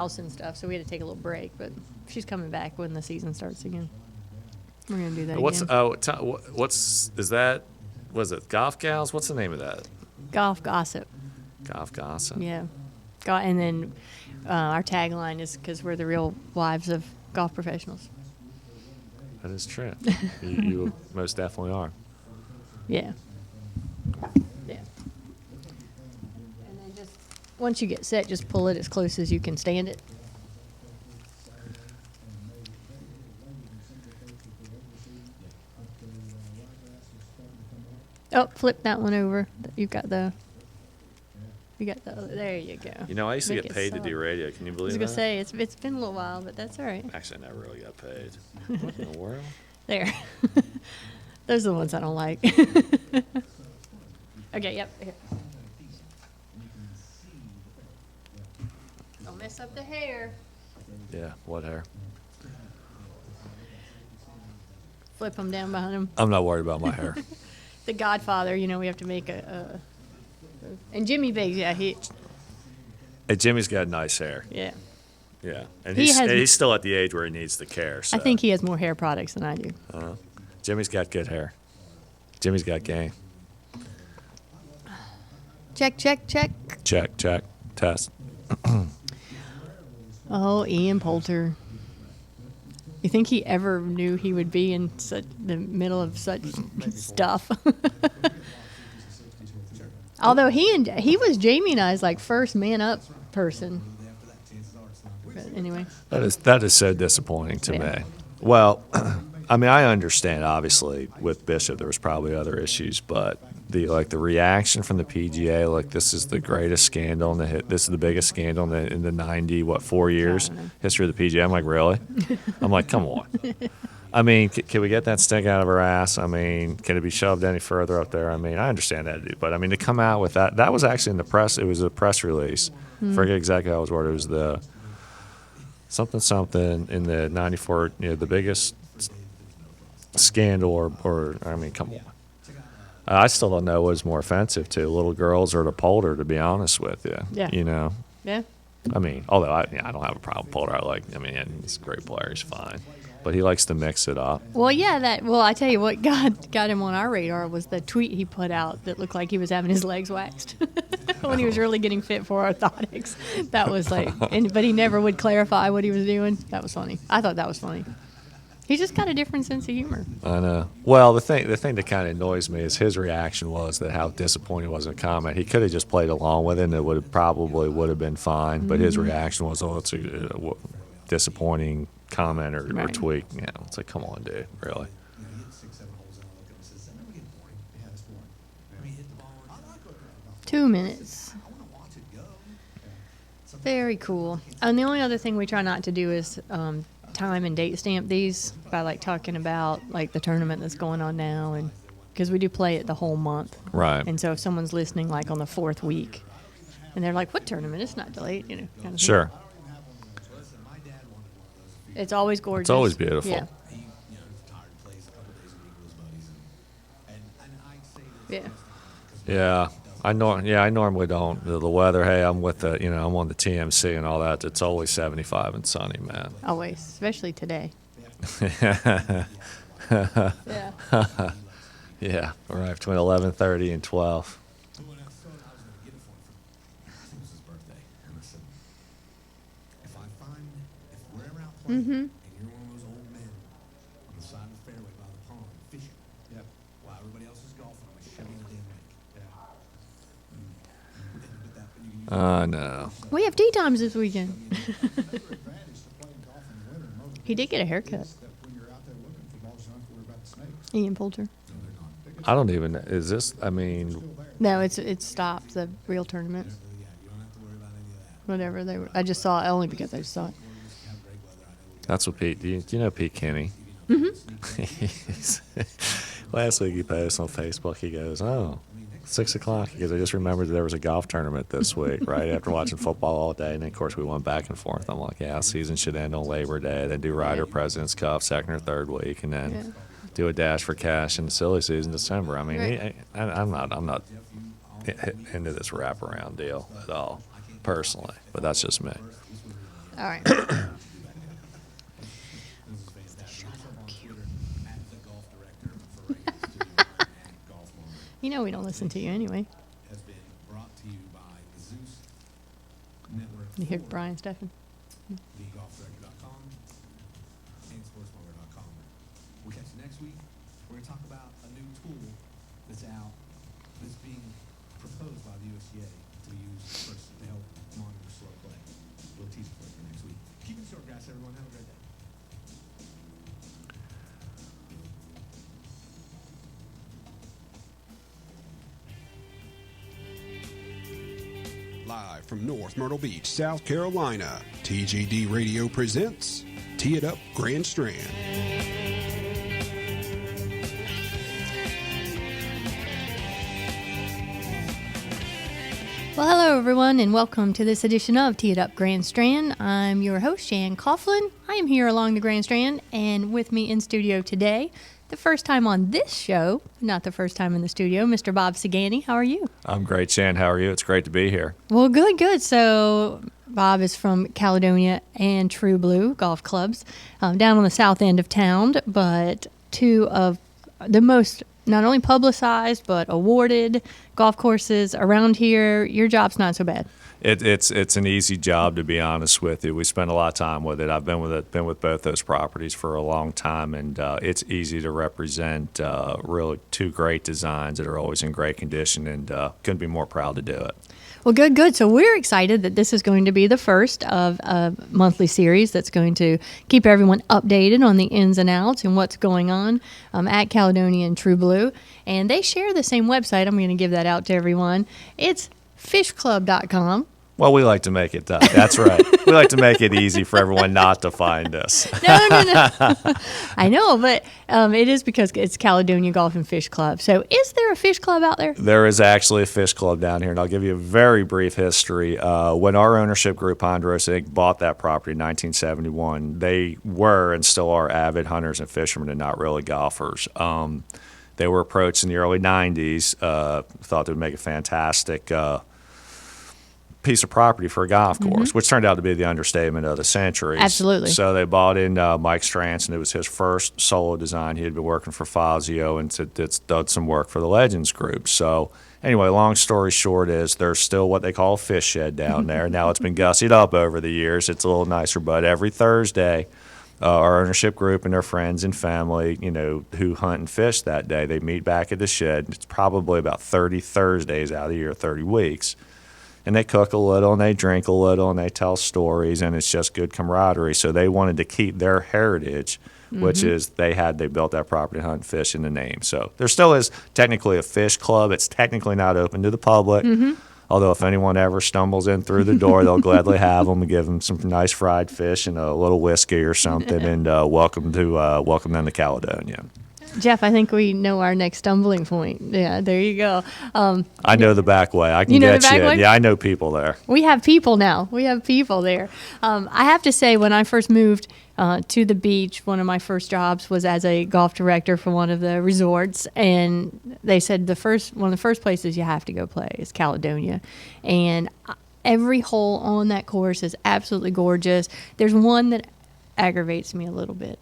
house and stuff, so we had to take a little break. But she's coming back when the season starts again. We're gonna do that again. What's is that? Was it Golf Gals? What's the name of that? Golf gossip. Golf Gossip. Yeah. And then our tagline is because we're the real wives of golf professionals. That is true. you most definitely are. Yeah. Yeah. And then just once you get set, just pull it as close as you can stand it. Oh, flip that one over. You got the other. There you go. You know, I used to Make get it paid to soft. do radio. Can you I believe was that? gonna say it's been a little while, but that's all right. Actually, I never really got paid. What in the world? There. Those are the ones I don't like. Okay, yep. Here. Don't mess up the hair. Yeah, what hair? Flip them down behind them. I'm not worried about my hair. The Godfather, we have to make and Jimmy Biggs, yeah, Hey, Jimmy's got nice hair. yeah. Yeah, and He has- he's still at the age where he needs the care. So. I think he has more hair products than I do. Jimmy's got good hair. Jimmy's got game. Check, check, check. Check, test. Oh, Ian Poulter. You think he ever knew he would be in the middle of such stuff? Although he was Jamie and I's first man up person. But anyway. That is so disappointing to Yeah. me. Well, I mean, I understand. Obviously, with Bishop, there was probably other issues, but the reaction from the PGA, this is the greatest scandal this is the biggest scandal in the 4 years history of the PGA. I'm like, really? I'm like, come on. I mean, can we get that stick out of our ass? I mean, can it be shoved any further up there? I mean, I understand that, but I mean, to come out with that was actually in the press. It was a press release. Forget exactly how it was worded. It was the something in the 94, the biggest scandal or I mean, come on. I still don't know what was more offensive to little girls or to Poulter, to be honest with you. Yeah. Yeah. I mean, although I don't have a problem with Poulter. He's a great player. He's fine. But he likes to mix it up. Well, yeah, I tell you what got him on our radar was the tweet he put out that looked like he was having his legs waxed when he was really getting fit for orthotics. That was but he never would clarify what he was doing. That was funny. I thought that was funny. He's just got a different sense of humor. I know. Well, the thing that kind of annoys me is his reaction was that how disappointed he was in the comment. He could have just played along with it, and it probably would have been fine. But his reaction was, "Oh, it's a disappointing comment or Right. tweet." Yeah, it's like, come on, dude, really. 2 minutes. Very cool. And the only other thing we try not to do is time and date stamp these by talking about the tournament that's going on now, and because we do play it the whole month. Right. And so if someone's listening on the fourth week, and they're like, "What tournament? It's not delayed," kind of thing. Sure. It's always gorgeous. It's always beautiful. Yeah. Yeah. Yeah. I normally don't. The weather, hey, I'm with I'm on the TMC and all that. It's always 75 and sunny, man. Always, especially today. Yeah. Yeah, right between 11:30 and 12. Mm-hmm. No. We have tea times this weekend. He did get a haircut. Ian Poulter. I don't even. Is this? I mean, No, it's stopped, the real tournament. Whatever they were. I just saw it only because I just saw it. that's what Pete. Do you know Pete Kenny? Mm-hmm. Last week he posted on Facebook. He goes, "Oh, 6 o'clock." He goes, "I just remembered that there was a golf tournament this week, right after watching football all day." And then, of course, we went back and forth. I'm like, "Yeah, season should end on Labor Day. Then do Ryder President's Cup second or third week, and then do a dash for cash in the silly season December." I mean, Right. I'm not into this wraparound deal at all, personally. But that's just me. All right. You know we don't listen to you anyway. Has been brought to you by the Zeus Network. You hear Brian Steffen? TheGolfDirector.com and SportsMonger.com. We'll catch you next week. We're going to talk about a new tool that's out that's being proposed by the USGA to be used to help monitor slow play. We'll tease it for you next week. Keep it short, guys. Everyone, have a great day. Live from North Myrtle Beach, South Carolina, TGD Radio presents Tee It Up Grand Strand. Well, hello, everyone, and welcome to this edition of Tee It Up Grand Strand. I'm your host, Jan Coughlin. I am here along the Grand Strand, and with me in studio today, the first time on this show, not the first time in the studio, Mr. Bob Sagani. How are you? I'm great, Shan. How are you? It's great to be here. Well, good. So Bob is from Caledonia and True Blue golf clubs down on the south end of town, but two of the most not only publicized but awarded golf courses around here. Your job's not so bad. It's an easy job, to be honest with you. We spend a lot of time with it. I've been with both those properties for a long time, and it's easy to represent really two great designs that are always in great condition, and couldn't be more proud to do it. Well, good. So we're excited that this is going to be the first of a monthly series that's going to keep everyone updated on the ins and outs and what's going on at Caledonia and True Blue. And they share the same website. I'm going to give that out to everyone. It's fishclub.com. Well, we like to make it, that's right. We like to make it easy for everyone not to find us. No. I know, but it is because it's Caledonia Golf and Fish Club. So is there a fish club out there? There is actually a fish club down here, and I'll give you a very brief history. When our ownership group, Ponderosa Inc., bought that property in 1971, they were and still are avid hunters and fishermen and not really golfers. They were approached in the early 90s, thought they would make a fantastic piece of property for a golf course, which turned out to be the understatement of the century. Absolutely. So they bought in Mike Strand, and it was his first solo design. He had been working for Fazio and done some work for the Legends Group. So anyway, long story short is there's still what they call a fish shed down there. Now it's been gussied up over the years. It's a little nicer, but every Thursday, our ownership group and their friends and family, who hunt and fish that day, they meet back at the shed. It's probably about 30 Thursdays out of the year, 30 weeks. And they cook a little, and they drink a little, and they tell stories, and it's just good camaraderie. So they wanted to keep their heritage, which is they built that property to hunt and fish in the name. So there still is technically a fish club. It's technically not open to the public, although if anyone ever stumbles in through the door, they'll gladly have them and give them some nice fried fish and a little whiskey or something, and welcome them to Caledonia. Jeff, I think we know our next stumbling point. Yeah, there you go. I know the back way. I can get you in. Yeah, I know people there. We have people now. We have people there. I have to say, when I first moved to the beach, one of my first jobs was as a golf director for one of the resorts, and they said one of the first places you have to go play is Caledonia, and every hole on that course is absolutely gorgeous. There's one that aggravates me a little bit.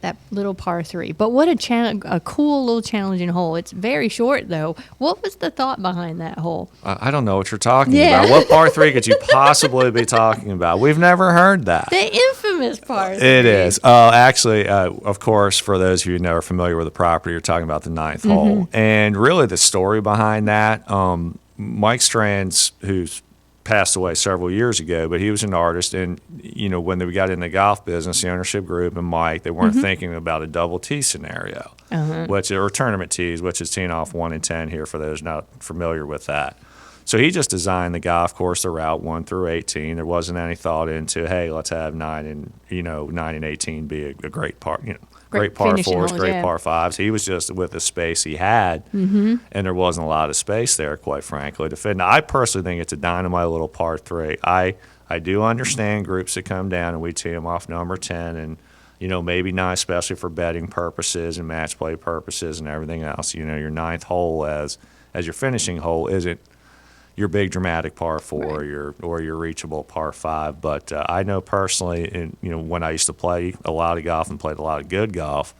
That little par 3. But what a cool little challenging hole. It's very short, though. What was the thought behind that hole? I don't know what you're talking about. What par 3 could you possibly be talking about? We've never heard that. The infamous par 3. It is. Actually, of course, for those of you who are familiar with the property, you're talking about the 9th hole. And really the story behind that, Mike Strand, who's passed away several years ago, but he was an artist, and when they got in the golf business, the ownership group and Mike, they weren't thinking about a double tee scenario, or tournament tees, which is teeing off 1 and 10 here for those not familiar with that. So he just designed the golf course, the route 1 through 18. There wasn't any thought into, hey, let's have 9 and 18 be a great part, great par 4s, great par 5s. He was just with the space he had, and there wasn't a lot of space there, quite frankly, to fit. Now, I personally think it's a dynamite little par 3. I do understand groups that come down and we tee them off number 10, and maybe 9, especially for betting purposes and match play purposes and everything else. Your 9th hole as your finishing hole isn't your big dramatic par 4 Right. or your reachable par 5. But I know personally, when I used to play a lot of golf and played a lot of good golf,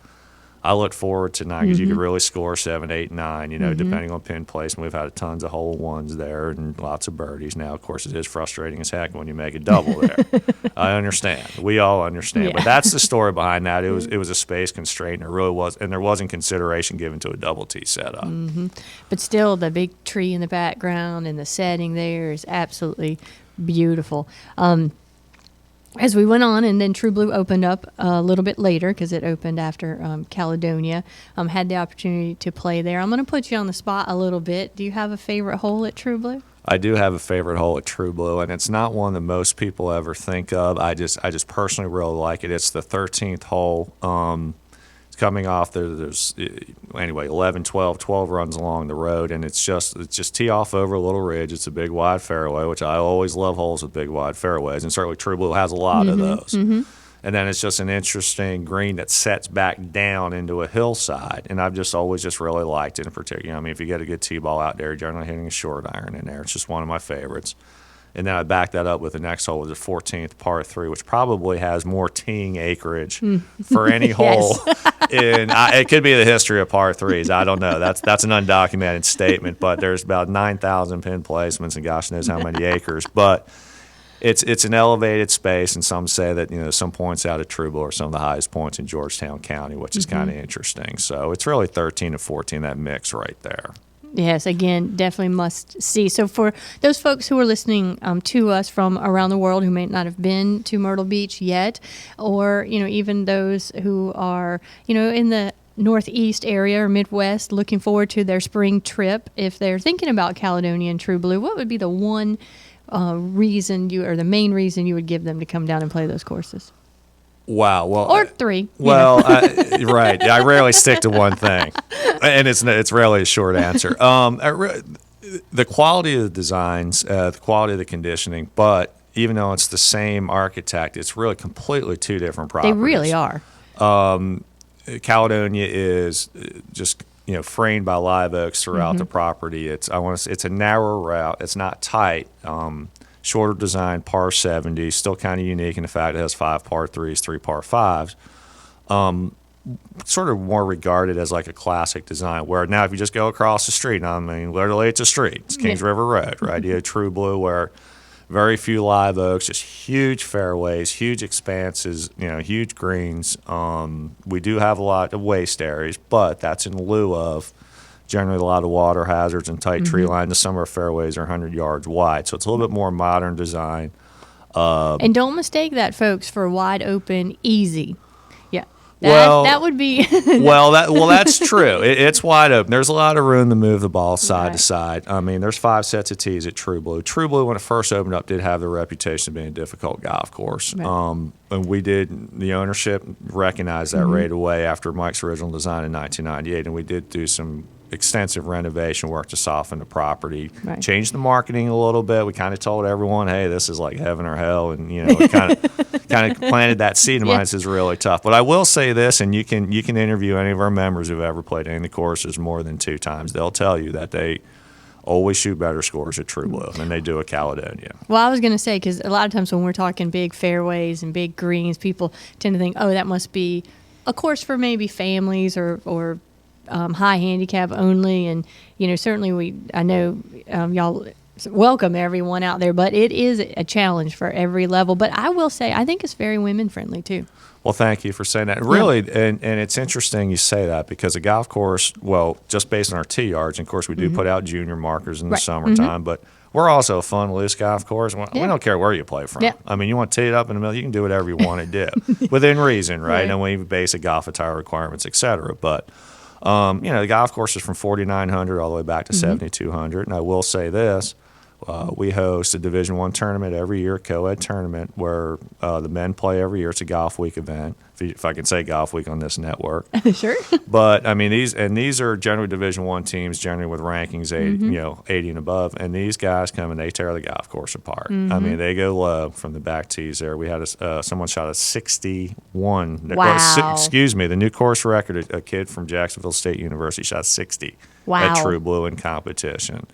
I look forward to 9 because you could really score 7, 8, 9, depending on pin placement. We've had tons of hole ones there and lots of birdies. Now, of course, it is frustrating as heck when you make a double there. I understand. We all understand. Yeah. But that's the story behind that. It was a space constraint, and it really was, and there wasn't consideration given to a double tee setup. But still, the big tree in the background and the setting there is absolutely beautiful. As we went on, and then True Blue opened up a little bit later because it opened after Caledonia, had the opportunity to play there. I'm going to put you on the spot a little bit. Do you have a favorite hole at True Blue? I do have a favorite hole at True Blue, and it's not one that most people ever think of. I just personally really like it. It's the 13th hole. It's coming off there's 11, 12 runs along the road, and it's just tee off over a little ridge. It's a big wide fairway, which I always love holes with big wide fairways, and certainly True Blue has a lot of those. And then it's just an interesting green that sets back down into a hillside, and I've just always just really liked it in particular. I mean, if you get a good tee ball out there, you're generally hitting a short iron in there. It's just one of my favorites. And then I back that up with the next hole, the 14th par 3, which probably has more teeing acreage for any hole. It could be the history of par 3s. I don't know. That's an undocumented statement, but there's about 9,000 pin placements and gosh knows how many acres. But it's an elevated space, and some say that some points out of True Blue are some of the highest points in Georgetown County, which is kind of interesting. So it's really 13 and 14, that mix right there. Yes, again, definitely must see. So for those folks who are listening to us from around the world who may not have been to Myrtle Beach yet, or even those who are in the Northeast area or Midwest looking forward to their spring trip, if they're thinking about Caledonia and True Blue, what would be the one reason or the main reason you would give them to come down and play those courses? Wow. Well, or 3. Well, right. I rarely stick to one thing, and it's rarely a short answer. The quality of the designs, the quality of the conditioning, but even though it's the same architect, it's really completely two different properties. They really are. Caledonia is just framed by live oaks throughout the property. It's a narrow route. It's not tight. Shorter design, par 70, still kind of unique in the fact it has 5 par 3s, 3 par 5s. Sort of more regarded as like a classic design, where now if you just go across the street, I mean, literally it's a street. It's Kings River Road, right? You have True Blue, where very few live oaks, just huge fairways, huge expanses, huge greens. We do have a lot of waste areas, but that's in lieu of generally a lot of water hazards and tight tree line. The summer fairways are 100 yards wide, so it's a little bit more modern design. And don't mistake that, folks, for wide open, easy. Yeah, that would be. That's true. It's wide open. There's a lot of room to move the ball side to side. I mean, there's 5 sets of tees at True Blue. True Blue, when it first opened up, did have the reputation of being a difficult golf course. Right. And the ownership recognized that right away after Mike's original design in 1998, and we did do some extensive renovation work to soften the property, changed the marketing a little bit. We kind of told everyone, hey, this is like heaven or hell, and kind of planted that seed in mind. This is really tough. But I will say this, and you can interview any of our members who've ever played any of the courses more than 2 times. They'll tell you that they always shoot better scores at True Blue than they do at Caledonia. Well, I was going to say, because a lot of times when we're talking big fairways and big greens, people tend to think, oh, that must be a course for maybe families or high handicap only, and certainly I know y'all welcome everyone out there, but it is a challenge for every level. But I will say, I think it's very women friendly too. Well, thank you for saying that. Really, and it's interesting you say that, because a golf course, well, just based on our tee yards, and of course we do put out junior markers in the summertime, but we're also a fun, loose golf course. We don't care where you play from. I mean, you want to tee it up in the middle, you can do whatever you want to do within reason, right? And we basic golf attire requirements, et cetera. But the golf course is from 4,900 all the way back to 7,200. And I will say this, we host a Division I tournament every year, co-ed tournament, where the men play every year. It's a golf week event, if I can say golf week on this network. Sure. But I mean, these are generally Division I teams, generally with rankings 80 and above. And these guys come and they tear the golf course apart. I mean, they go low from the back tees there. We had someone shot a 61. Wow. Excuse me, the new course record. A kid from Jacksonville State University shot 60 at True Blue in competition.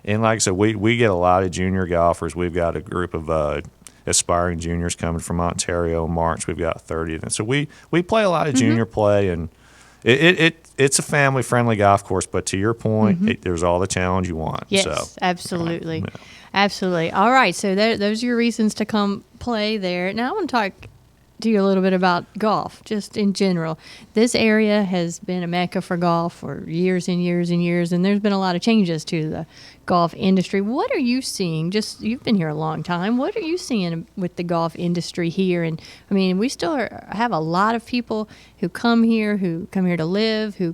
And like I said, we get a lot of junior golfers. We've got a group of aspiring juniors coming from Ontario in March. We've got 30 of them. So we play a lot of junior play, and it's a family-friendly golf course. But to your point, there's all the challenge you want. Yes, So, absolutely. yeah. Absolutely. All right, so those are your reasons to come play there. Now I want to talk to you a little bit about golf, just in general. This area has been a mecca for golf for years and years and years, and there's been a lot of changes to the golf industry. What are you seeing? Just, you've been here a long time. What are you seeing with the golf industry here? And I mean, we still have a lot of people who come here to live, who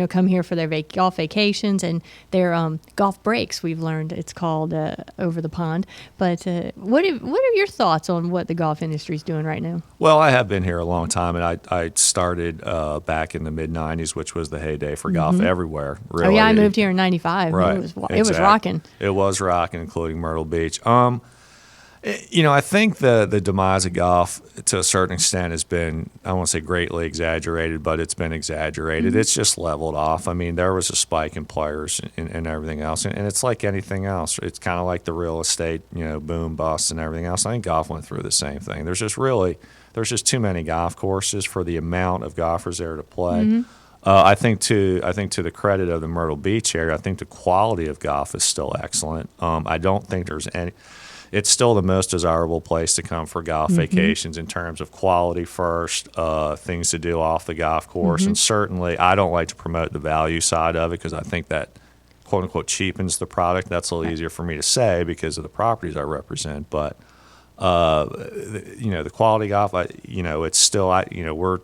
come here for their golf vacations and their golf breaks. We've learned it's called over the pond. But what are your thoughts on what the golf industry is doing right now? Well, I have been here a long time, and I started back in the mid-'90s, which was the heyday for golf everywhere. Really. Oh, yeah, I moved here in 95. Right. It was rocking. It was rocking, including Myrtle Beach. I think the demise of golf, to a certain extent, has been, I won't say greatly exaggerated, but it's been exaggerated. It's just leveled off. I mean, there was a spike in players and everything else, and it's like anything else. It's kind of like the real estate, boom, bust, and everything else. I think golf went through the same thing. There's just too many golf courses for the amount of golfers there to play. I think to the credit of the Myrtle Beach area, I think the quality of golf is still excellent. I don't think there's any. It's still the most desirable place to come for golf vacations in terms of quality first, things to do off the golf course. And certainly I don't like to promote the value side of it because I think that, quote unquote, cheapens the product. That's a little easier for me to say because of the properties I represent. But, the quality golf, it's still,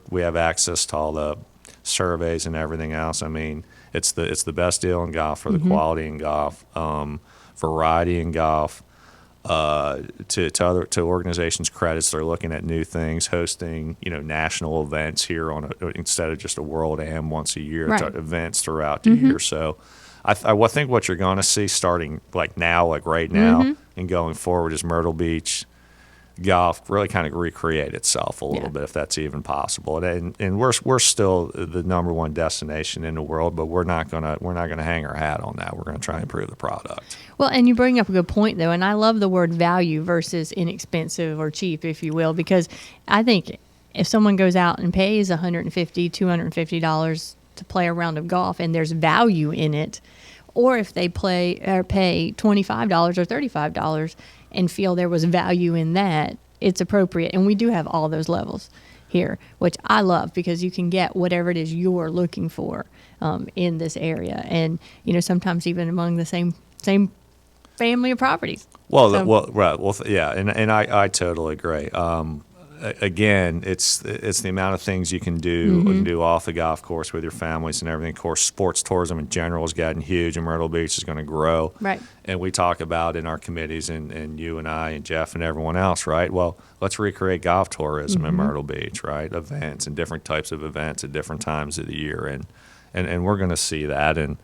we have access to all the surveys and everything else. I mean, it's the best deal in golf for the quality in golf, variety in golf. To organizations' credits, they're looking at new things, hosting national events here instead of just a World Am once a year. Right. It's events throughout the year. So I think what you're going to see starting right now and going forward is Myrtle Beach golf really kind of recreate itself a little bit, if that's even possible. And we're still the number one destination in the world, but we're not gonna hang our hat on that. We're gonna try and improve the product. Well, and you bring up a good point though, and I love the word value versus inexpensive or cheap, if you will, because I think if someone goes out and pays $150, $250 to play a round of golf, and there's value in it, or if they pay $25 or $35 and feel there was value in that, it's appropriate. And we do have all those levels here, which I love because you can get whatever it is you're looking for in this area. And, sometimes even among the same family of properties. Yeah, and I totally agree. Again, it's the amount of things you can do off the golf course with your families and everything. Of course, sports tourism in general has gotten huge, and Myrtle Beach is going to grow. Right. And we talk about in our committees, and you and I and Jeff and everyone else, right? Well, let's recreate golf tourism in Myrtle Beach, right? Events and different types of events at different times of the year, and we're going to see that. And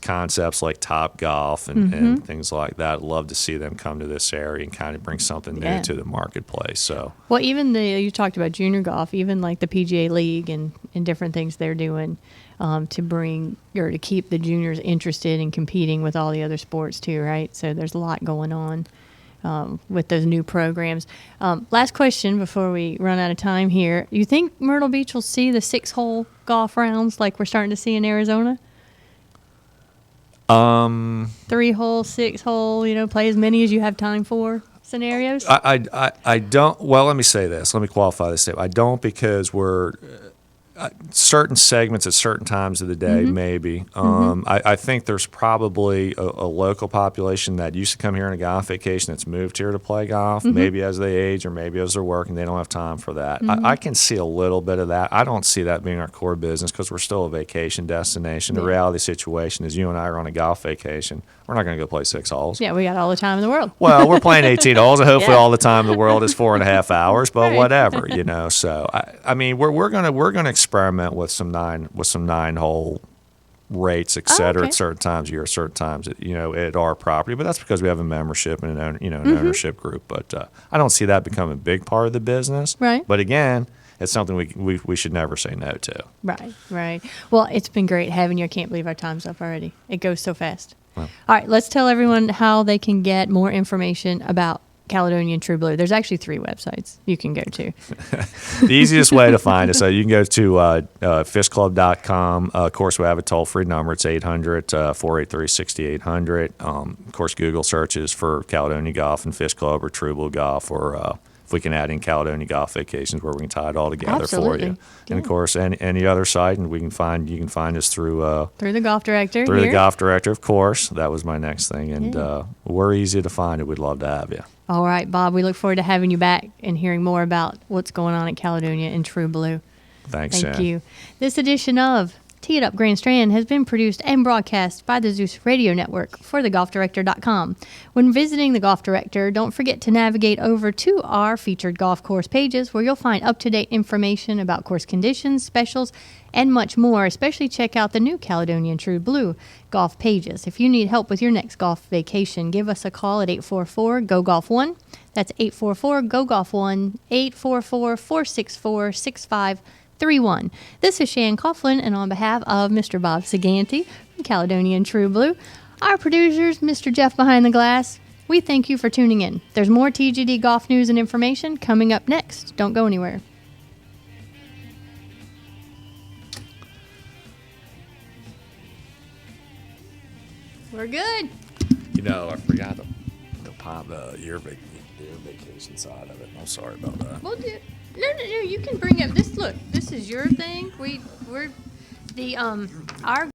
concepts like Top Golf and things like that. I'd love to see them come to this area and kind of bring something new to the marketplace. So, well, even you talked about junior golf, even like the PGA League and different things they're doing to bring or to keep the juniors interested in competing with all the other sports too, right? So there's a lot going on with those new programs. Last question before we run out of time here. You think Myrtle Beach will see the 6-hole golf rounds like we're starting to see in Arizona? 3-hole, 6-hole, play as many as you have time for scenarios? I don't. Well, let me say this. Let me qualify this statement. I don't because we're certain segments at certain times of the day, maybe. I think there's probably a local population that used to come here on a golf vacation that's moved here to play golf, maybe as they age or maybe as they're working. They don't have time for that. I can see a little bit of that. I don't see that being our core business because we're still a vacation destination. The reality situation is you and I are on a golf vacation. We're not going to go play 6 holes. Yeah, we got all the time in the world. Well, we're playing 18 holes, and hopefully all the time in the world is 4.5 hours. But Right. whatever, So I mean, we're gonna experiment with some 9-hole rates, et cetera, okay. at certain times of year, certain times at our property. But that's because we have a membership and an ownership group. But I don't see that becoming a big part of the business. Right. But again, it's something we should never say no to. Right. Well, it's been great having you. I can't believe our time's up already. It goes so fast. All right, let's tell everyone how they can get more information about Caledonia and True Blue. There's actually 3 websites you can go to. The easiest way to find us, you can go to fishclub.com. Of course, we have a toll-free number. It's 800-483-6800. Of course, Google searches for Caledonia Golf and Fish Club or True Blue Golf, or if we can add in Caledonia Golf Vacations, where we can tie it all together Absolutely. for you. Yeah. And of course, any other site, and you can find us through the Golf Director. through here. the Golf Director, of course. That was my next thing, and we're easy to find, and we'd love to have you. All right, Bob, we look forward to having you back and hearing more about what's going on at Caledonia and True Blue. Thanks, Thank Shan. you. This edition of Tee It Up Grand Strand has been produced and broadcast by the Zeus Radio Network for thegolfdirector.com. When visiting the Golf Director, don't forget to navigate over to our featured golf course pages, where you'll find up-to-date information about course conditions, specials, and much more. Especially check out the new Caledonia and True Blue golf pages. If you need help with your next golf vacation, give us a call at 844-GO-GOLF-1. That's 844-GO-GOLF-1, 844-464-6531. This is Shan Coughlin, and on behalf of Mr. Bob Saganti from Caledonia and True Blue, our producers, Mr. Jeff behind the glass, we thank you for tuning in. There's more TGD golf news and information coming up next. Don't go anywhere. We're good. I forgot the year vacation side of it. I'm sorry about that. We'll do. No. You can bring up this. Look, this is your thing. We're the our